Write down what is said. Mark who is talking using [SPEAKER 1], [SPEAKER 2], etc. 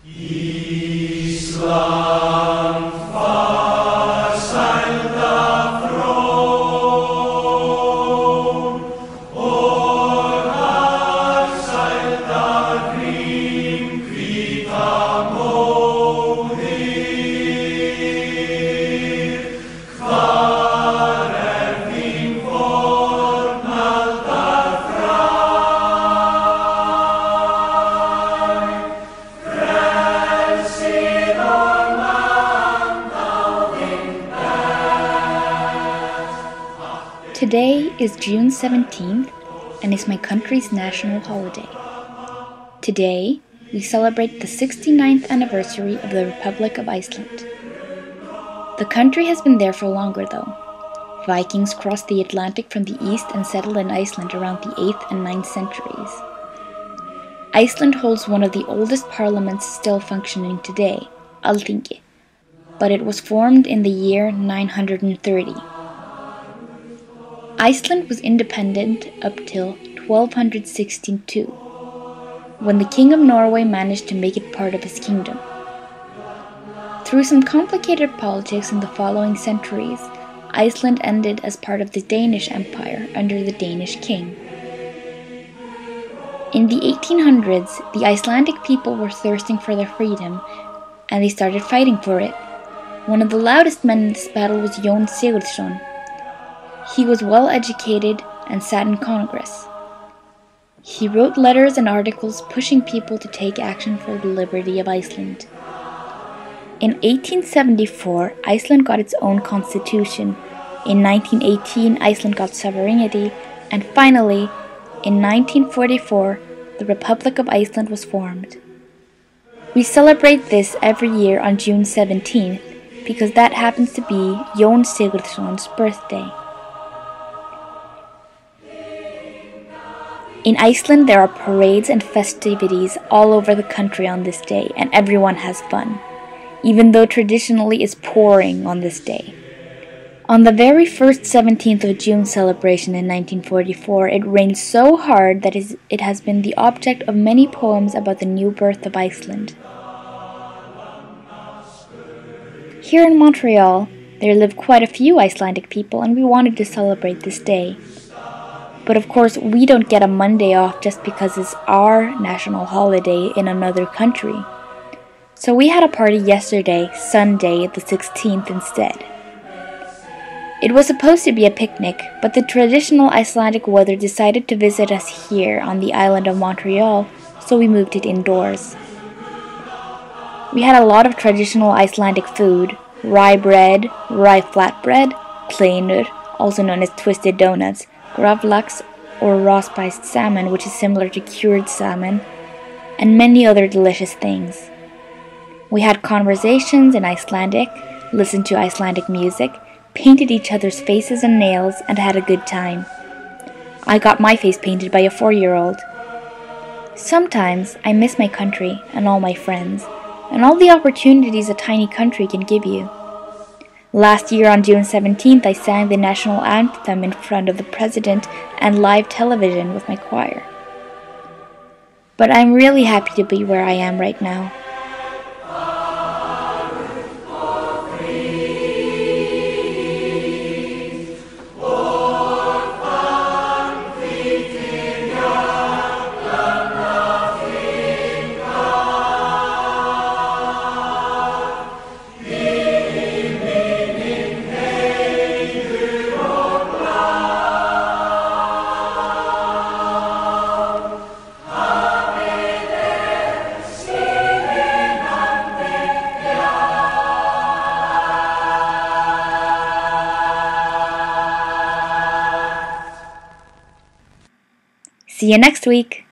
[SPEAKER 1] Iceland, farsæld af frón, og hagsæld af grím hvíta móðir. Hvar þín fornaldar fræ? Frelsið og landnáðin best.
[SPEAKER 2] Today is June 17th and is my country's national holiday. Today, we celebrate the 69th anniversary of the Republic of Iceland. The country has been there for longer though. Vikings crossed the Atlantic from the east and settled in Iceland around the 8th and 9th centuries. Iceland holds one of the oldest parliaments still functioning today, Alþingi, but it was formed in the year 930. Iceland was independent up till 1262, when the King of Norway managed to make it part of his kingdom. Through some complicated politics in the following centuries, Iceland ended as part of the Danish Empire under the Danish king. In the 1800s, the Icelandic people were thirsting for their freedom, and they started fighting for it. One of the loudest men in this battle was Jón Sigurðsson. He was well educated and sat in Congress. He wrote letters and articles pushing people to take action for the liberty of Iceland. In 1874, Iceland got its own constitution. In 1918, Iceland got sovereignty, and finally, in 1944, the Republic of Iceland was formed. We celebrate this every year on June 17th because that happens to be Jón Sigurðsson's birthday. In Iceland, there are parades and festivities all over the country on this day, and everyone has fun, even though traditionally it's pouring on this day. On the very first 17th of June celebration in 1944, it rained so hard that it has been the object of many poems about the new birth of Iceland. Here in Montreal, there live quite a few Icelandic people, and we wanted to celebrate this day. But of course, we don't get a Monday off just because it's our national holiday in another country. So we had a party yesterday, Sunday the 16th instead. It was supposed to be a picnic, but the traditional Icelandic weather decided to visit us here on the island of Montreal, so we moved it indoors. We had a lot of traditional Icelandic food: rye bread, rye flatbread, kleinur, also known as twisted donuts, gravlax or raw-spiced salmon, which is similar to cured salmon, and many other delicious things. We had conversations in Icelandic, listened to Icelandic music, painted each other's faces and nails, and had a good time. I got my face painted by a 4-year-old. Sometimes I miss my country and all my friends, and all the opportunities a tiny country can give you. Last year on June 17th, I sang the national anthem in front of the president and live television with my choir. But I'm really happy to be where I am right now. See you next week!